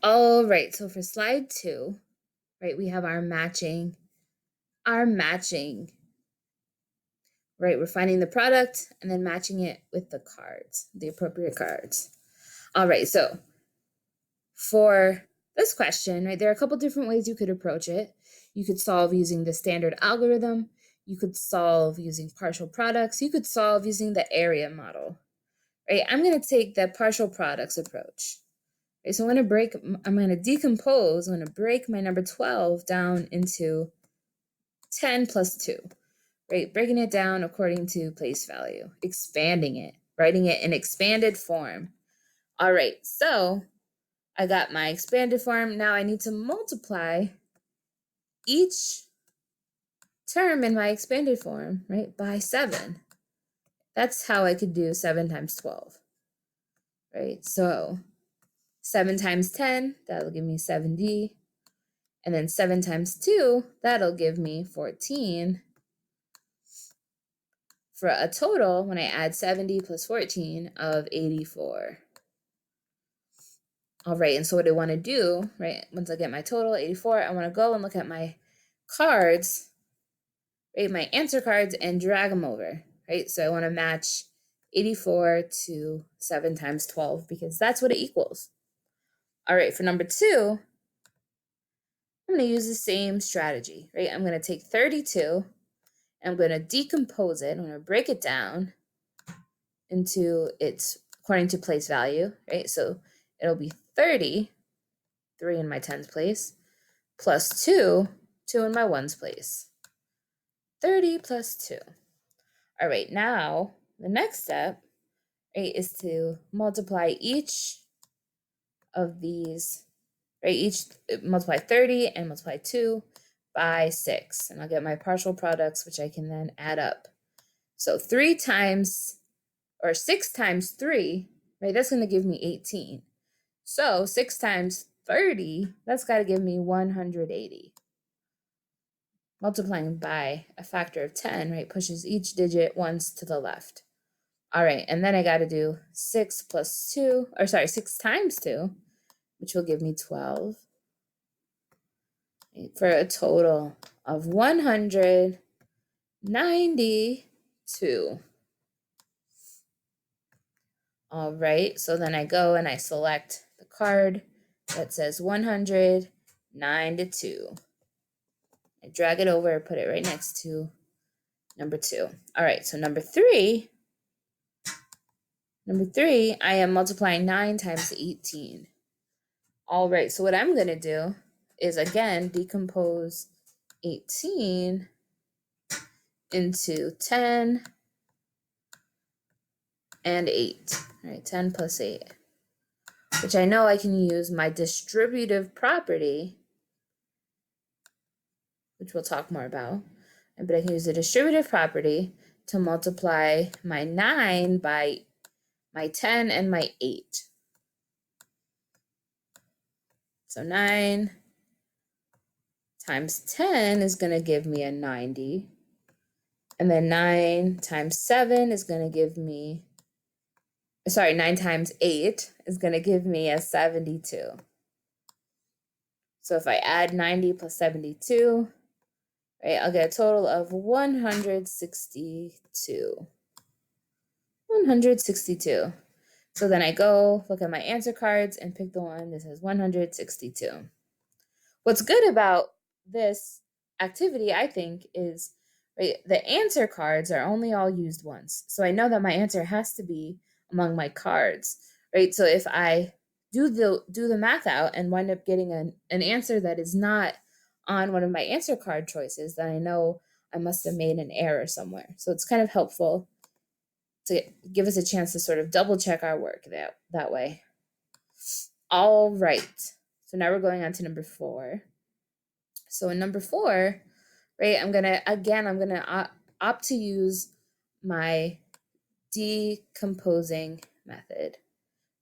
All right, so for slide 2, right, we have our matching, right? We're finding the product and then matching it with the cards, the appropriate cards. All right, so for this question, right, there are a couple different ways you could approach it. You could solve using the standard algorithm. You could solve using partial products. You could solve using the area model, right? I'm going to take the partial products approach. Right, so I'm going to decompose, I'm going to break my number 12 down into 10 plus 2, right? Breaking it down according to place value, expanding it, writing it in expanded form. All right, so I got my expanded form. Now I need to multiply each term in my expanded form, right, by 7. That's how I could do 7 times 12, right? So 7 times 10, that'll give me 7D. And then 7 times 2, that'll give me 14. For a total, when I add 70 plus 14, of 84. All right, and so what I want to do, right, once I get my total, 84, I want to go and look at my cards, right, my answer cards, and drag them over, right? So I want to match 84 to 7 times 12 because that's what it equals. All right, for number 2, I'm going to use the same strategy, right? I'm going to take 32, I'm going to decompose it, I'm going to break it down into its according to place value, right? So it'll be 30, 3 in my tens place, plus 2, 2 in my ones place. 30 plus 2. All right, now the next step, right, is to multiply each of these, right? Multiply 30 and multiply 2 by 6. And I'll get my partial products, which I can then add up. So 6 times 3, right, that's going to give me 18. So 6 times 30, that's got to give me 180. Multiplying by a factor of 10, right, pushes each digit once to the left. All right, and then I got to do 6 times 2, which will give me 12, right, for a total of 192. All right, so then I go and I select the card that says 192. I drag it over, put it right next to number 2. All right, so number 3, I am multiplying 9 times 18. All right, so what I'm going to do is, again, decompose 18 into 10 and 8. All right, 10 plus 8, which I know I can use my distributive property, which we'll talk more about, but I can use the distributive property to multiply my 9 by my 10 and my 8. So 9 times 10 is going to give me a 90. And then 9 times 7 is going to give me, 9 times 8 is going to give me a 72. So if I add 90 plus 72, right, I'll get a total of 162. 162. So then I go look at my answer cards and pick the one that says 162. What's good about this activity, I think, is, right, the answer cards are only all used once. So I know that my answer has to be among my cards, right? So if I do the math out and wind up getting an answer that is not on one of my answer card choices, then I know I must have made an error somewhere. So it's kind of helpful to give us a chance to sort of double check our work that way. All right. So now we're going on to number 4. So in number 4, right, I'm going to opt to use my decomposing method.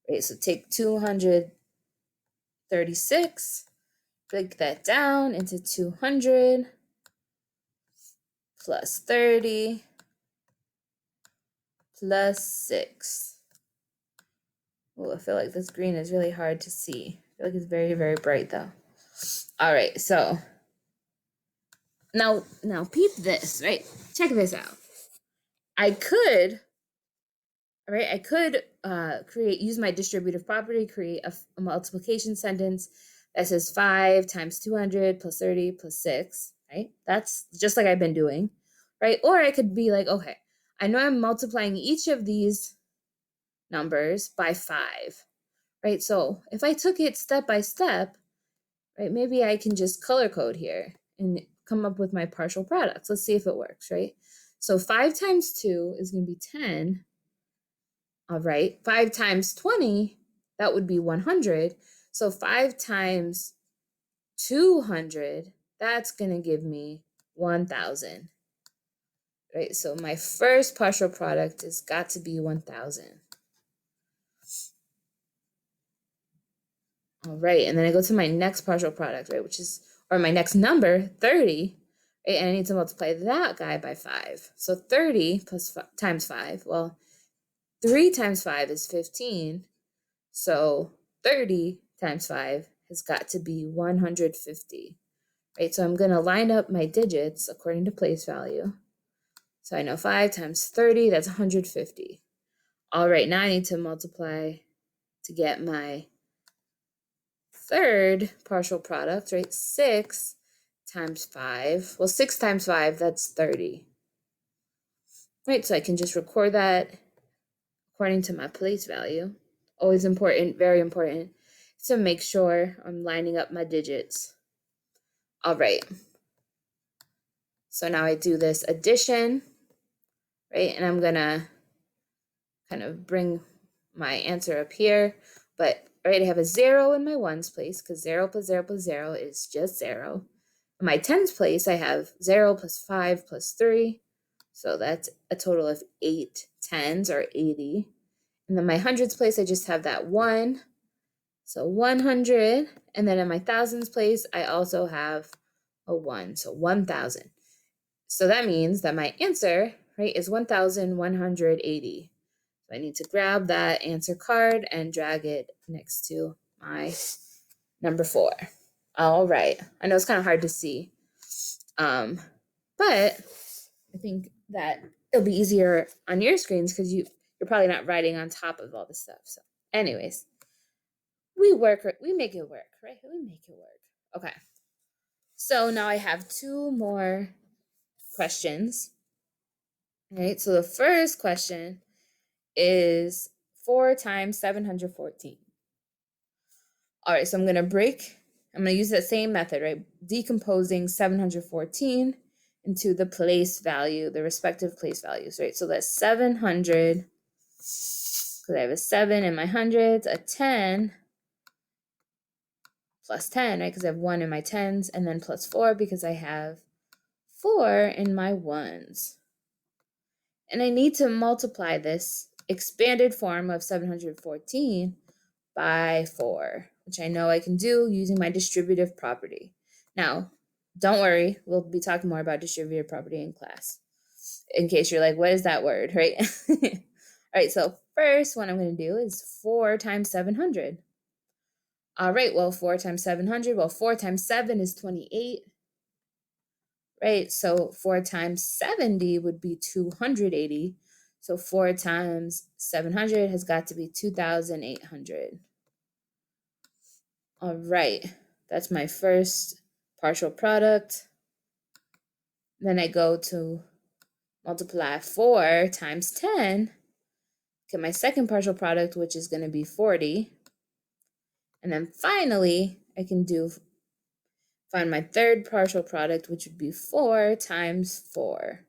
Right, so take 236, break that down into 200 plus 30 plus 6. Oh, I feel like this green is really hard to see. feel like it's very, very bright though. All right, so now peep this, right? Check this out. I could use my distributive property, create a multiplication sentence that says 5 times 200 plus 30 plus 6, right? That's just like I've been doing, right? Or I could be like, okay, I know I'm multiplying each of these numbers by 5, right? So if I took it step by step, right, maybe I can just color code here and come up with my partial products. Let's see if it works, right? So 5 times 2 is going to be 10. All right, 5 times 20, that would be 100. So 5 times 200, that's going to give me 1,000. Right, so my first partial product has got to be 1,000. All right, and then I go to my next partial product, right, which is, or my next number, 30, right, and I need to multiply that guy by 5. So 30 times 5, well, 3 times 5 is 15, so 30 times 5 has got to be 150, right? So I'm going to line up my digits according to place value. So I know 5 times 30, that's 150. All right, now I need to multiply to get my third partial product, right? 6 times 5. Well, 6 times 5, that's 30. Right, so I can just record that according to my place value. Always important, very important, to make sure I'm lining up my digits. All right. So now I do this addition, right? And I'm gonna kind of bring my answer up here. But right, I have a 0 in my ones place because 0 plus 0 plus 0 is just 0. In my tens place, I have 0 plus 5 plus 3. So that's a total of 8 tens, or 80. And then my hundreds place, I just have that 1. So 100. And then in my thousands place, I also have a 1. So 1,000. So that means that my answer, right, is 1,180. So I need to grab that answer card and drag it next to my number 4. All right. I know it's kind of hard to see, but I think that it'll be easier on your screens because you're probably not writing on top of all this stuff. So anyways, we make it work, right? We make it work. Okay. So now I have 2 more questions. All right. So the first question is 4 times 714. All right. So I'm going to use that same method, right? Decomposing 714 into the place value, the respective place values, right? So that's 700, because I have a 7 in my hundreds, a 10 plus 10, right? Because I have 1 in my tens, and then plus 4 because I have 4 in my ones. And I need to multiply this expanded form of 714 by 4, which I know I can do using my distributive property. Now, don't worry, we'll be talking more about distributive property in class, in case you're like, what is that word, right? All right, so first what I'm going to do is 4 times 700. All right, well, 4 times 700, well, 4 times 7 is 28, right? So 4 times 70 would be 280. So 4 times 700 has got to be 2,800. All right, that's my first partial product. Then I go to multiply 4 times 10, get my second partial product, which is going to be 40. And then finally, I can find my third partial product, which would be 4 times 4,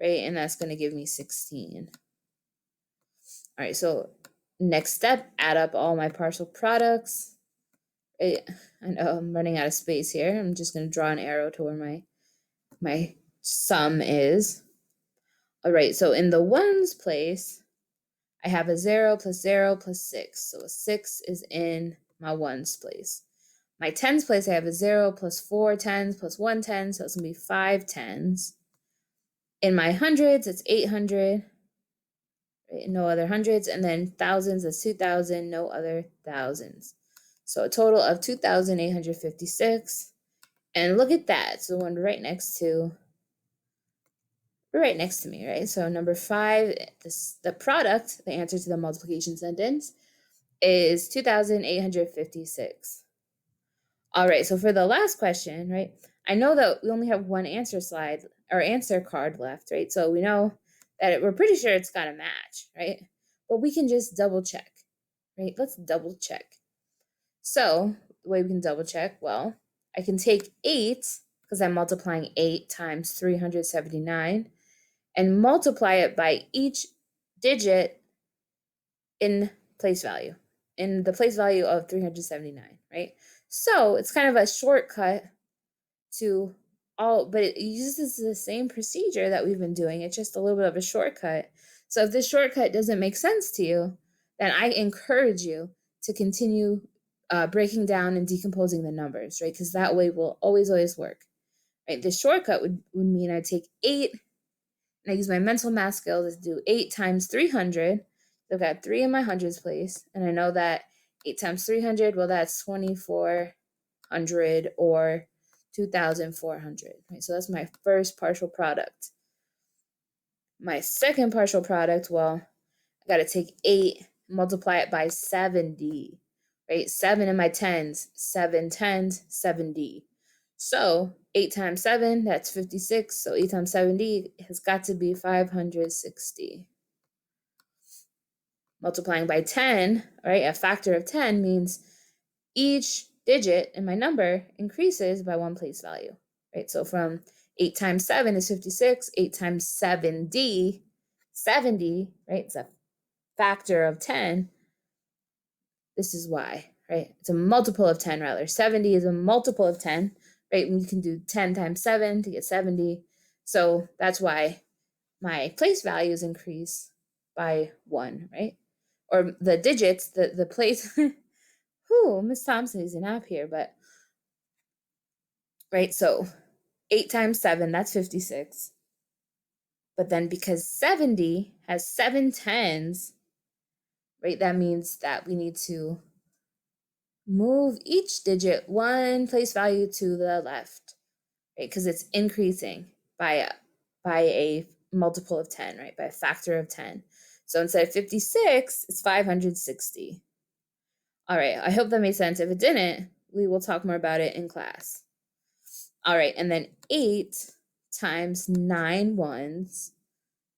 right? And that's going to give me 16. All right, so next step, add up all my partial products. Right? I know I'm running out of space here. I'm just going to draw an arrow to where my sum is. All right, so in the ones place, I have a 0 plus 0 plus 6. So a 6 is in my ones place. My tens place, I have a 0 plus 4 tens plus 1 10, so it's going to be 5 tens. In my hundreds, it's 800, right? No other hundreds. And then thousands, that's 2,000, no other thousands. So a total of 2,856. And look at that. So the one right next to me, right? So number 5, the product, the answer to the multiplication sentence, is 2,856. All right, so for the last question, right, I know that we only have one answer slide or answer card left, right? So we know that we're pretty sure it's got to match, right? But we can just double check, right? Let's double check. So the way we can double check, well, I can take 8, because I'm multiplying 8 times 379, and multiply it by each digit in place value, in the place value of 379, right? So it's kind of a shortcut to all, but it uses the same procedure that we've been doing. It's just a little bit of a shortcut. So if this shortcut doesn't make sense to you, then I encourage you to continue breaking down and decomposing the numbers, right? Because that way will always work, right? The shortcut would mean I take 8 and I use my mental math skills to do 8 times 300. I've got 3 in my hundreds place, and I know that 8 times 300, well, that's 2,400 or 2,400, right? So that's my first partial product. My second partial product, well, I got to take 8, multiply it by 70, right? 7 in my tens, 7 tens, 70. So 8 times 7, that's 56. So 8 times 70 has got to be 560. Multiplying by 10, right? A factor of 10 means each digit in my number increases by one place value, right? So from 8 times 7 is 56. 8 times 70, right? It's a factor of 10. This is why, right? It's a multiple of 10 rather. 70 is a multiple of 10, right? And you can do 10 times 7 to get 70. So that's why my place values increase by 1, right? Or the digits, the place. Whew, Miss Thompson is an app here, but right, so 8 times 7, that's 56. But then because 70 has 7 tens, right, that means that we need to move each digit one place value to the left, right? Because it's increasing by a multiple of 10, right? By a factor of 10. So instead of 56, it's 560. All right, I hope that made sense. If it didn't, we will talk more about it in class. All right, and then 8 times 9 ones,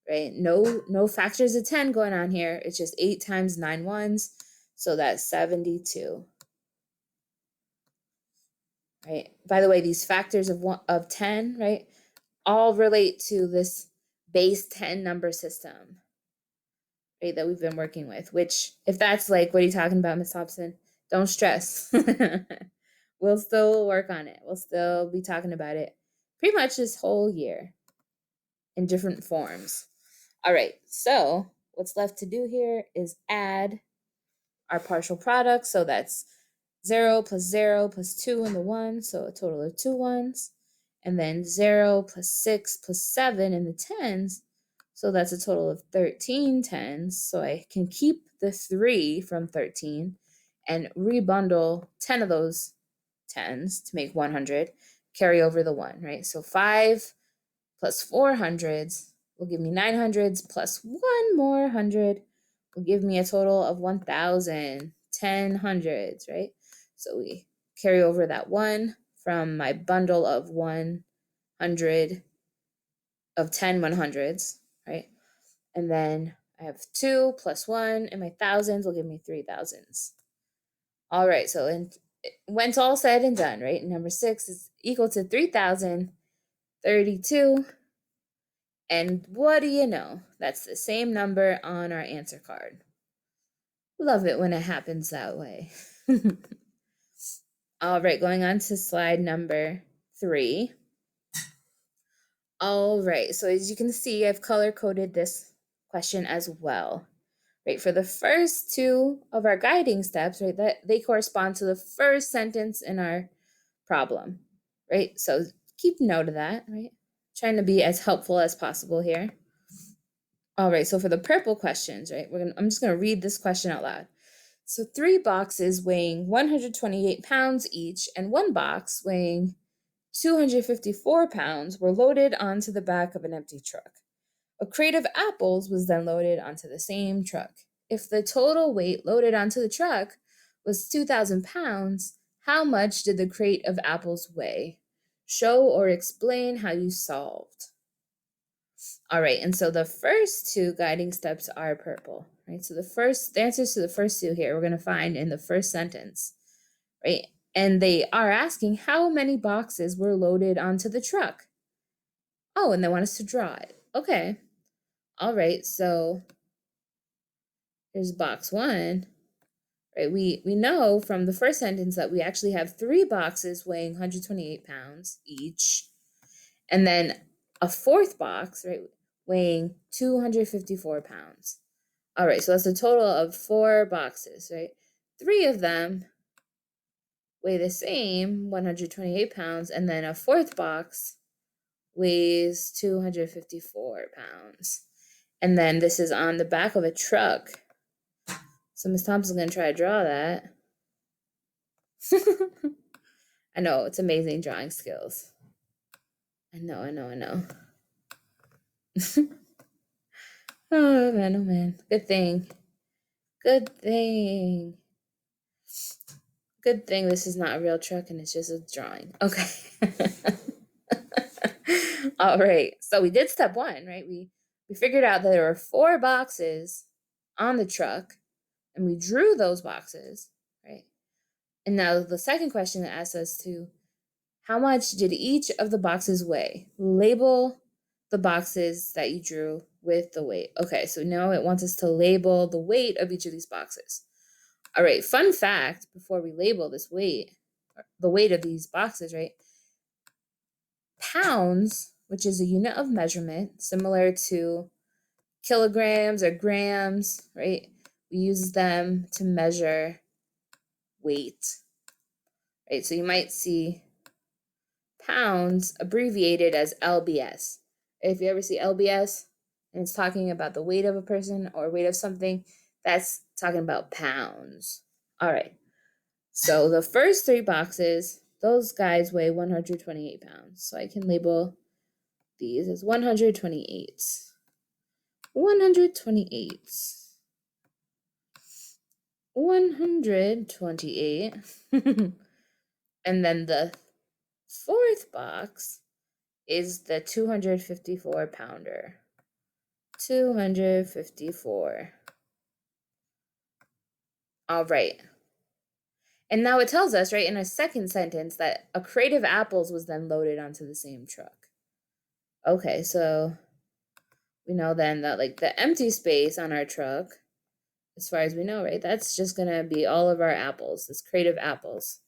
right? No factors of 10 going on here. It's just 8 times 9 ones, so that's 72. Right? By the way, these factors of 10, right, all relate to this base 10 number system, right, that we've been working with, which if that's like, what are you talking about, Miss Thompson? Don't stress. We'll still work on it. We'll still be talking about it pretty much this whole year in different forms. All right, so what's left to do here is add our partial product. So that's 0 plus 0 plus 2 in the 1, so a total of 2 ones. And then 0 plus 6 plus 7 in the tens, so that's a total of 13 tens. So I can keep the 3 from 13 and rebundle 10 of those tens to make 100, carry over the 1, right? So 5 plus 4 hundreds will give me 9 hundreds plus 1 more hundred will give me a total of 1,000, 10 hundreds, right? So we carry over that 1 from my bundle of 100 of 10 100s, right? And then I have 2 plus 1, and my thousands will give me 3,000s. All right, so when it's all said and done, right, number 6 is equal to 3,032. And what do you know? That's the same number on our answer card. Love it when it happens that way. All right, going on to slide number 3. All right, so as you can see, I've color-coded this question as well. Right, for the first 2 of our guiding steps, right, that they correspond to the first sentence in our problem, right? So keep note of that, right? Trying to be as helpful as possible here. All right, so for the purple questions, right, I'm just gonna read this question out loud. So 3 boxes weighing 128 pounds each and 1 box weighing 254 pounds were loaded onto the back of an empty truck. A crate of apples was then loaded onto the same truck. If the total weight loaded onto the truck was 2,000 pounds, how much did the crate of apples weigh? Show or explain how you solved. All right, and so the first two guiding steps are purple, right? So the answers to the first two here we're going to find in the first sentence, right? And they are asking how many boxes were loaded onto the truck. Oh, and they want us to draw it. Okay. All right, so here's box 1. Right, we know from the first sentence that we actually have 3 boxes weighing 128 pounds each, and then a 4th box, right, weighing 254 pounds. All right, so that's a total of 4 boxes, right? 3 of them weigh the same, 128 pounds, and then a 4th box weighs 254 pounds. And then this is on the back of a truck. So Miss Thompson's going to try to draw that. I know, it's amazing drawing skills. I know. Oh man. Good thing this is not a real truck and it's just a drawing. Okay. All right. So we did step 1, right? We figured out that there were 4 boxes on the truck and we drew those boxes, right? And now the second question asks us to, how much did each of the boxes weigh? Label the boxes that you drew with the weight. Okay, so now it wants us to label the weight of each of these boxes. All right, fun fact before we label this weight, the weight of these boxes, right? Pounds, which is a unit of measurement, similar to kilograms or grams, right? We use them to measure weight, right? So you might see pounds abbreviated as LBS. If you ever see LBS and it's talking about the weight of a person or weight of something, that's talking about pounds. All right. So the first 3 boxes, those guys weigh 128 pounds. So I can label these as 128. 128. 128. And then the 4th box is the 254 pounder. 254. All right. And now it tells us, right, in a second sentence that a crate of apples was then loaded onto the same truck. Okay, so we know then that like the empty space on our truck, as far as we know, right, that's just going to be all of our apples, this crate of apples.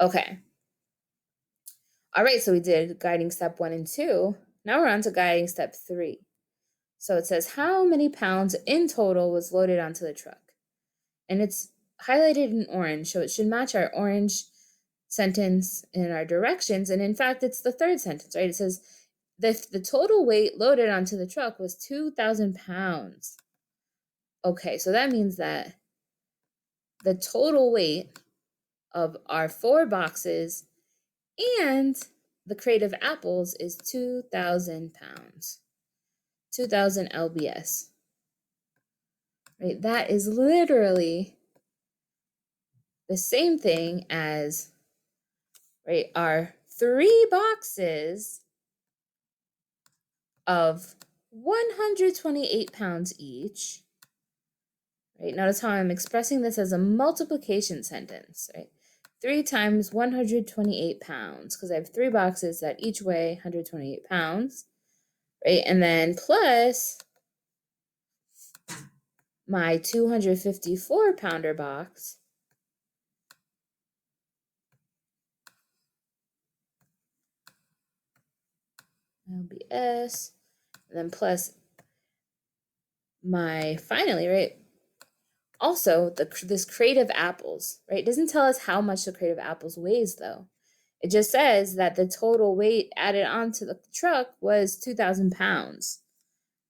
Okay. All right, so we did guiding step 1 and 2. Now we're on to guiding step 3. So it says how many pounds in total was loaded onto the truck? And it's highlighted in orange, so it should match our orange sentence in our directions. And in fact, it's the 3rd sentence, right? It says the total weight loaded onto the truck was 2,000 pounds. Okay, so that means that the total weight of our 4 boxes and the crate of apples is 2,000 pounds. 2,000 LBS. Right? That is literally the same thing as, right, our 3 boxes of 128 pounds each. Right? Notice how I'm expressing this as a multiplication sentence, right? 3 times 128 pounds, because I have 3 boxes that each weigh 128 pounds, right? And then plus my 254 pounder box, LBS, and then plus my, finally, right, also this crate of apples, right? It doesn't tell us how much the crate of apples weighs though. It just says that the total weight added onto the truck was 2,000 pounds,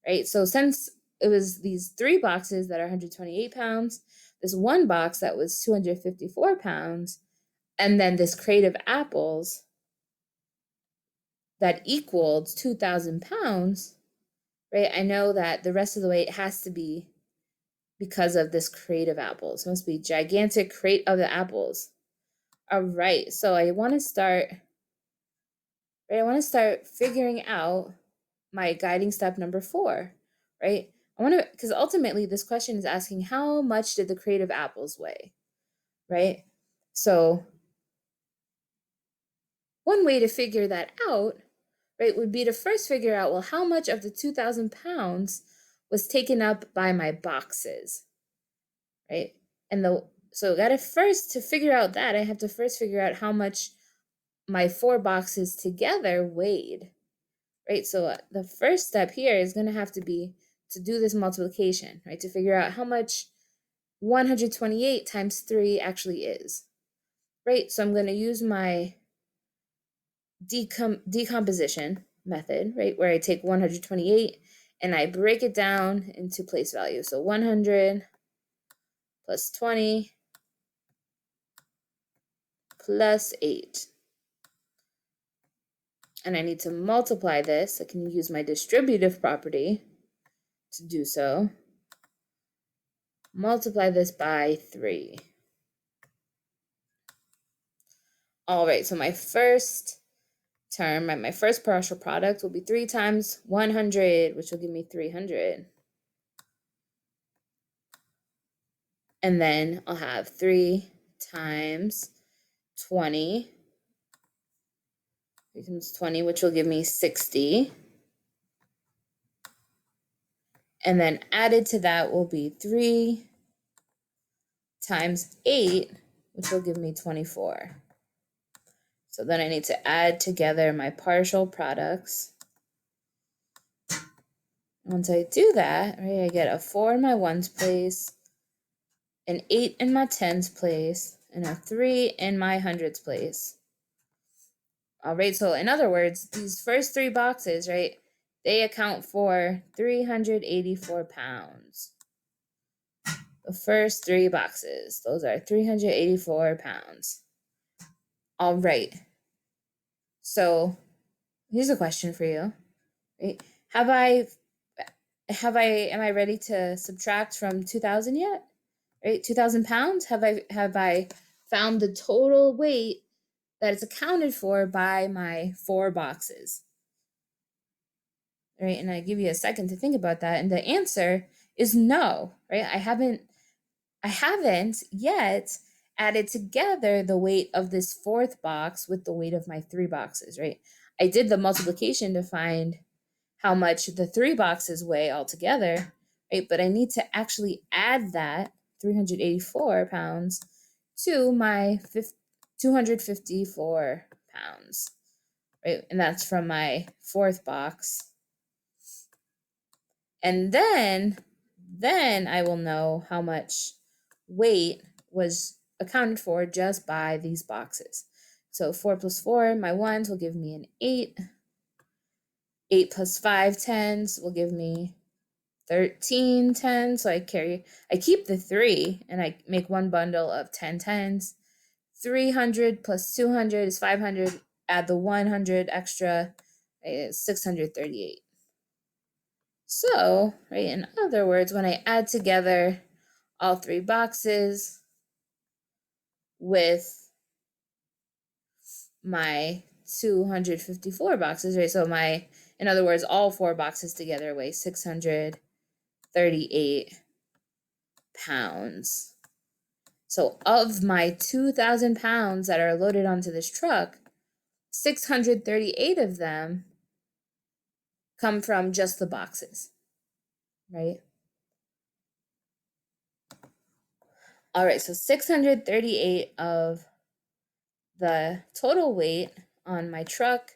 right? So since it was these 3 boxes that are 128 pounds, this one box that was 254 pounds, and then this crate of apples that equaled 2,000 pounds, right? I know that the rest of the weight has to be because of this crate of apples. It must be gigantic crate of the apples. All right, so I want to start figuring out my guiding step number 4, right? Because ultimately this question is asking how much did the crate of apples weigh, right? So one way to figure that out, right, would be to first figure out, well, how much of the 2,000 pounds was taken up by my boxes, right? So to figure out that, I have to first figure out how much my 4 boxes together weighed, right? So the first step here is going to have to be to do this multiplication, right? To figure out how much 128 times 3 actually is, right? So I'm going to use my decomposition method, right? Where I take 128 and I break it down into place value. So 100 plus 20 plus 8. And I need to multiply this. I can use my distributive property to do so. Multiply this by 3. All right, so my first term, my first partial product will be 3 times 100, which will give me 300. And then I'll have 3 times 20. 3 times 20, which will give me 60. And then added to that will be 3 times 8, which will give me 24. So then I need to add together my partial products. Once I do that, right, I get a 4 in my ones place, an 8 in my tens place, and a 3 in my hundreds place. All right, so in other words, these first 3 boxes, right, they account for 384 pounds. The first 3 boxes, those are 384 pounds. All right. So here's a question for you. Right? Am I ready to subtract from 2,000 yet? Right? 2,000 pounds? Have I found the total weight that is accounted for by my 4 boxes? Right? And I give you a second to think about that. And the answer is no, right? I haven't yet added together the weight of this 4th box with the weight of my 3 boxes, right? I did the multiplication to find how much the 3 boxes weigh altogether, right? But I need to actually add that 384 pounds to my 254 pounds, right? And that's from my 4th box. And then I will know how much weight was accounted for just by these boxes. So 4 plus 4, my ones will give me an 8. 8 plus 5 tens will give me 13 tens. So I keep the 3 and I make one bundle of 10 tens. 300 plus 200 is 500. Add the 100 extra is 638. So, right, in other words, when I add together all 3 boxes with my 254 boxes, right? So in other words, all 4 boxes together weigh 638 pounds. So of my 2,000 pounds that are loaded onto this truck, 638 of them come from just the boxes, right? All right, so 638 of the total weight on my truck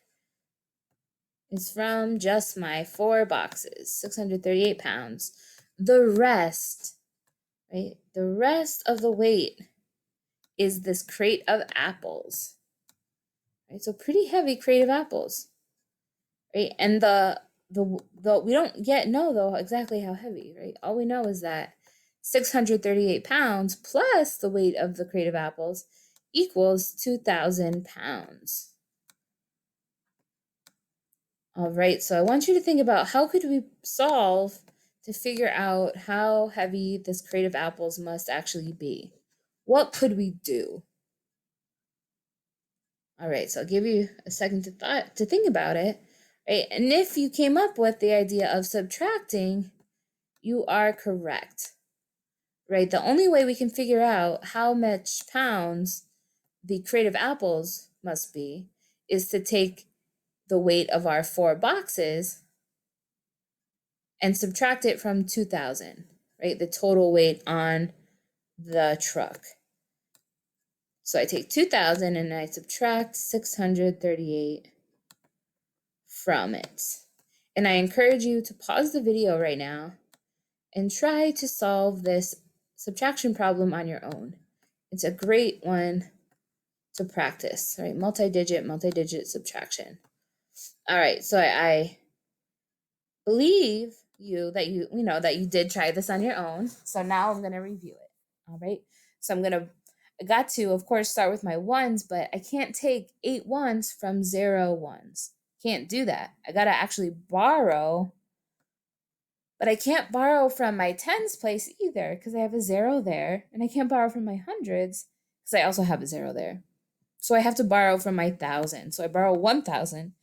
is from just my 4 boxes, 638 pounds. The rest, right? The rest of the weight is this crate of apples, right? So pretty heavy crate of apples, right? And the we don't yet know though exactly how heavy, right? All we know is that 638 pounds plus the weight of the crate of apples equals 2,000 pounds. All right, so I want you to think about how could we solve to figure out how heavy this crate of apples must actually be. What could we do? All right, so I'll give you a second to think about it. Right, and if you came up with the idea of subtracting, you are correct. Right, the only way we can figure out how much pounds the crate of apples must be is to take the weight of our 4 boxes and subtract it from 2,000, right? The total weight on the truck. So I take 2,000 and I subtract 638 from it. And I encourage you to pause the video right now and try to solve this subtraction problem on your own. It's a great one to practice, right? Multi-digit subtraction. All right, so I believe that you did try this on your own. So now I'm going to review it. All right. So I got to, of course, start with my ones, but I can't take 8 ones from 0 ones. Can't do that. I got to actually borrow, but I can't borrow from my tens place either because I have a 0 there, and I can't borrow from my hundreds because I also have a 0 there. So I have to borrow from my thousand. So I borrow 1,000,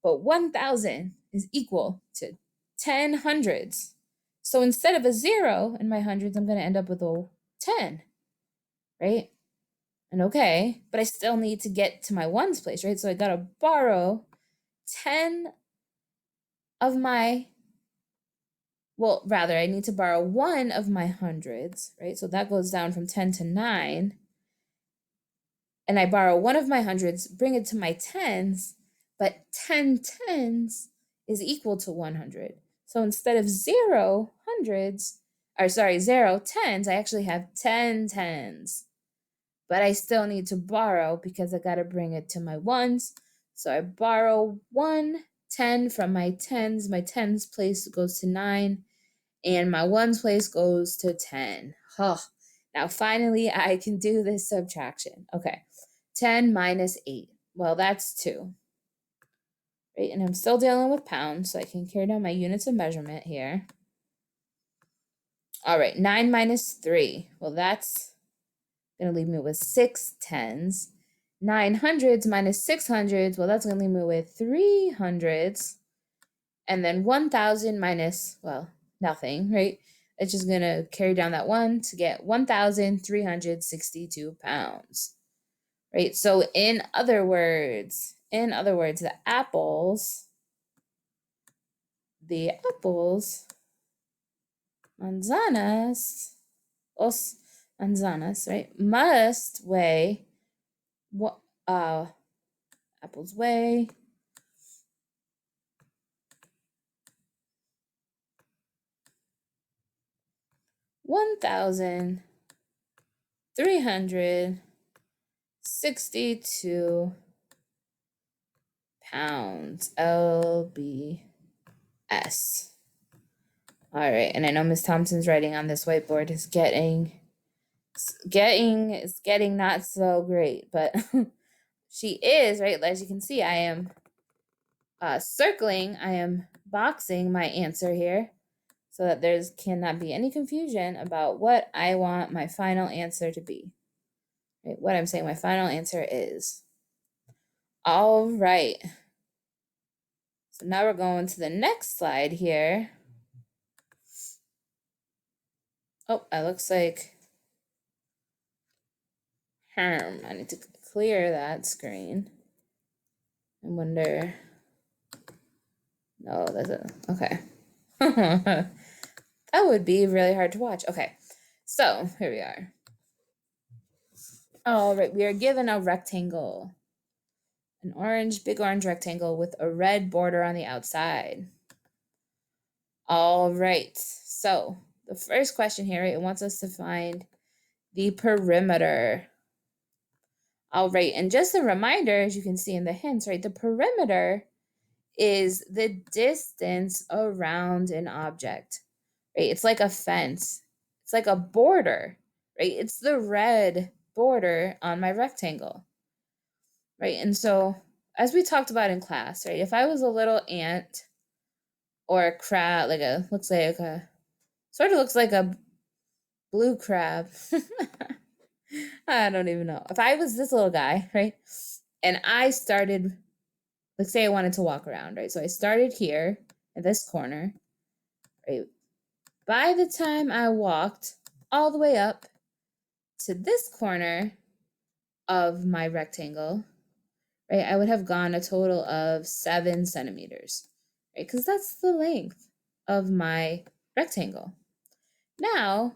but 1,000 is equal to 10 hundreds. So instead of a 0 in my hundreds, I'm going to end up with a 10, right? And okay, but I still need to get to my ones place, right? So I got to borrow 10 of my, I need to borrow 1 of my hundreds, right? So that goes down from 10 to 9. And I borrow 1 of my hundreds, bring it to my tens, but 10 tens is equal to 100. So instead of 0 tens, I actually have 10 tens. But I still need to borrow because I got to bring it to my ones. So I borrow 1 10 from my tens. My tens place goes to 9, and my ones place goes to 10. Now finally I can do this subtraction. Okay, 10 minus 8. Well, that's 2. Right, and I'm still dealing with pounds, so I can carry down my units of measurement here. All right, 9 minus 3. Well, that's going to leave me with 6 tens. 9 hundreds minus 6 hundreds. Well, that's going to leave me with 3 hundreds. And then 1,000 minus, nothing, right? It's just going to carry down that 1 to get 1,362 pounds. Right? So in other words, the apples, manzanas, right, must weigh what apples weigh 1,362 pounds, LBS. All right, and I know Miss Thompson's writing on this whiteboard is getting not so great, but she is, right? As you can see, I am circling, I am boxing my answer here so that there cannot be any confusion about what I want my final answer to be. Right, what I'm saying my final answer is. All right. So now we're going to the next slide here. Oh, it looks like I need to clear that screen. I wonder. No, that's it. Okay. That would be really hard to watch. Okay. So here we are. All right, we are given a rectangle. An big orange rectangle with a red border on the outside. All right. So the first question here, it wants us to find the perimeter. All right, and just a reminder, as you can see in the hints, right, the perimeter is the distance around an object, right? It's like a fence. It's like a border, right? It's the red border on my rectangle, right? And so as we talked about in class, right, if I was a little ant or a crab, looks like a sort of looks like a blue crab. I don't even know. If I was this little guy, right, and I started, let's say I wanted to walk around, right? So I started here at this corner, right? By the time I walked all the way up to this corner of my rectangle, right, I would have gone a total of 7 centimeters, right? Because that's the length of my rectangle. Now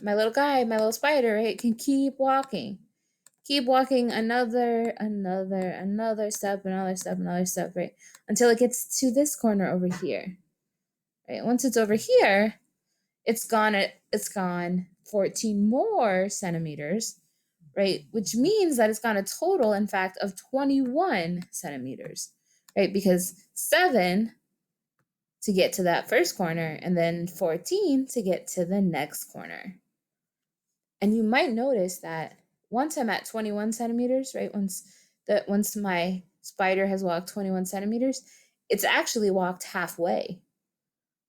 my little guy, my little spider, right, can keep walking another step, right, until it gets to this corner over here, right? Once it's over here, it's gone 14 more centimeters, right? Which means that it's gone a total, in fact, of 21 centimeters, right? Because 7 to get to that first corner, and then 14 to get to the next corner. And you might notice that once I'm at 21 centimeters, right? Once my spider has walked 21 centimeters, it's actually walked halfway,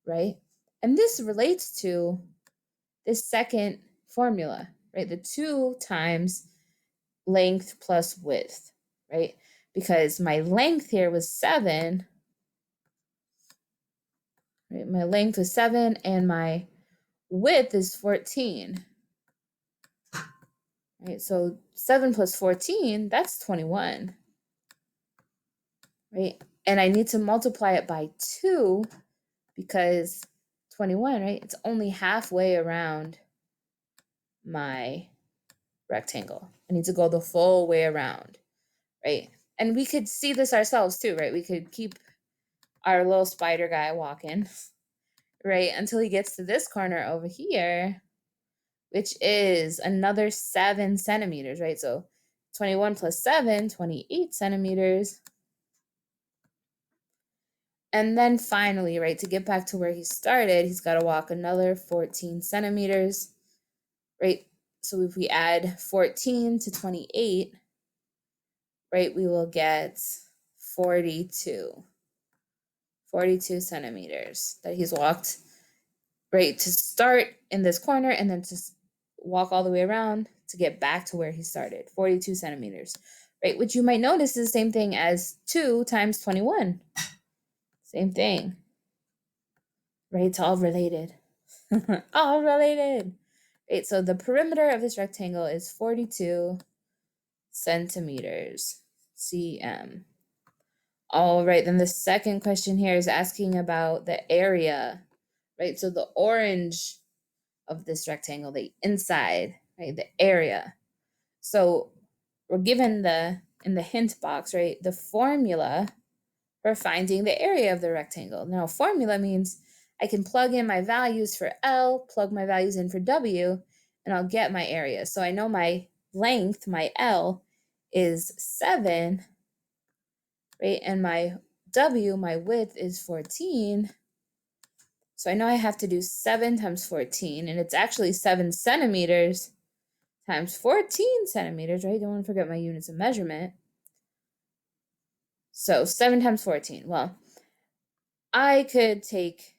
right? And this relates to this second formula, right? The 2 times length plus width, right? Because my length here was 7, right? My length was 7 and my width is 14. Right? So 7 plus 14, that's 21. Right? And I need to multiply it by 2 because 21, right? It's only halfway around my rectangle. I need to go the full way around, right? And we could see this ourselves too, right? We could keep our little spider guy walking, right? Until he gets to this corner over here, which is another 7 centimeters, right? So 21 plus 7, 28 centimeters. And then finally, right, to get back to where he started, he's got to walk another 14 centimeters, right? So if we add 14 to 28, right, we will get 42 centimeters that he's walked, right, to start in this corner and then to walk all the way around to get back to where he started, 42 centimeters, right? Which you might notice is the same thing as 2 times 21. Same thing, right? It's all related. All related. Right, so the perimeter of this rectangle is 42 centimeters, cm. All right, then the second question here is asking about the area, right? So the orange of this rectangle, the inside, right? The area. So we're given in the hint box, right? The formula for finding the area of the rectangle. Now, formula means I can plug in my values for L, plug my values in for W, and I'll get my area. So I know my length, my L, is 7, right? And my W, my width, is 14. So I know I have to do 7 times 14, and it's actually 7 centimeters times 14 centimeters, right? Don't want to forget my units of measurement. So 7 times 14. Well, I could take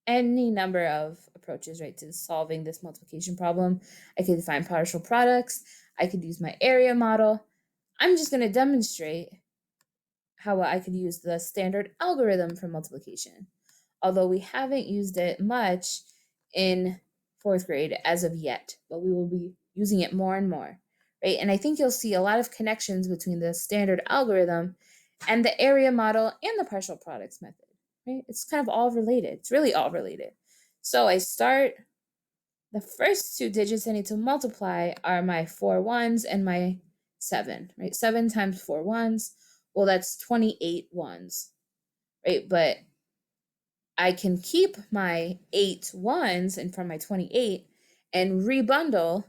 any number of approaches, right, to solving this multiplication problem. I could find partial products. I could use my area model. I'm just going to demonstrate how I could use the standard algorithm for multiplication, although we haven't used it much in 4th grade as of yet, but we will be using it more and more, right? And I think you'll see a lot of connections between the standard algorithm and the area model and the partial products method, right? It's kind of all related. It's really all related. So I start, the first 2 digits I need to multiply are my 4 ones and my 7, right? 7 times 4 ones, well, that's 28 ones, right? But I can keep my 8 ones and from my 28 and rebundle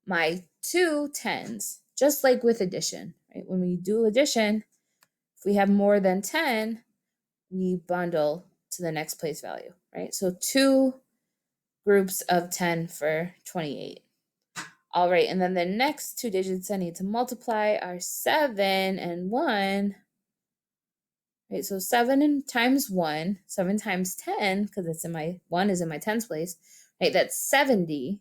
my 2 10s, just like with addition, right? When we do addition, if we have more than 10, we bundle to the next place value, right? So 2 groups of 10 for 28. All right, and then the next two digits I need to multiply are 7 and 1. Right, so 7 times 1, 7 times 10, because it's in my 1 is in my tens place, right? That's 70.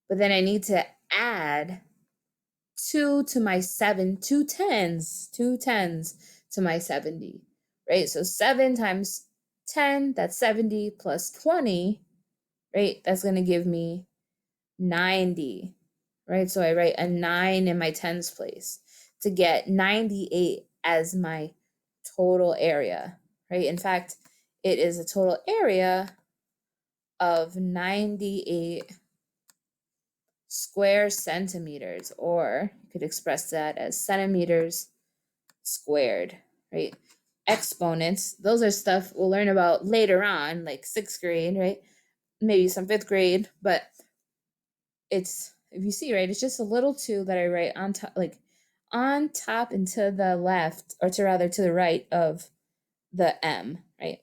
But then I need to add 2 to my 7, 2 tens to my 70, right? So 7 times 10, that's 70 plus 20, right? That's going to give me 90, right? So I write a 9 in my tens place to get 98 as my total area, right? In fact, it is a total area of 98 square centimeters, or you could express that as centimeters squared, right? Exponents, those are stuff we'll learn about later on, like 6th grade, right? Maybe some 5th grade, but it's, if you see, right, it's just a little 2 that I write on top, like on top and to the left, or to rather to the right of the M, right?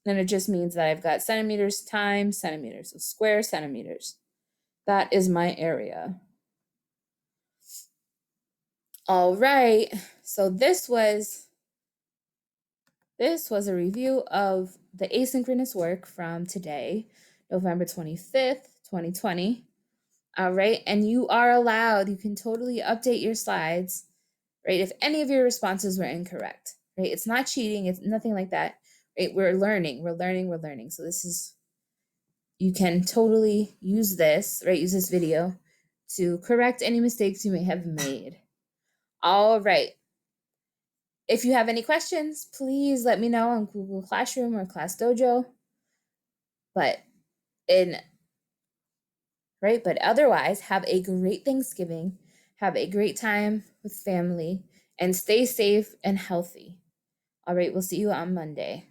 And it just means that I've got centimeters times centimeters, so square centimeters. That is my area. All right, so this was a review of the asynchronous work from today, November 25th, 2020. All right, and you are allowed, you can totally update your slides, right, if any of your responses were incorrect, right? It's not cheating, it's nothing like that, right? We're learning. So this is, you can totally use this, right? Use this video to correct any mistakes you may have made. All right. If you have any questions, please let me know on Google Classroom or Class Dojo. But otherwise, have a great Thanksgiving. Have a great time with family and stay safe and healthy. All right, we'll see you on Monday.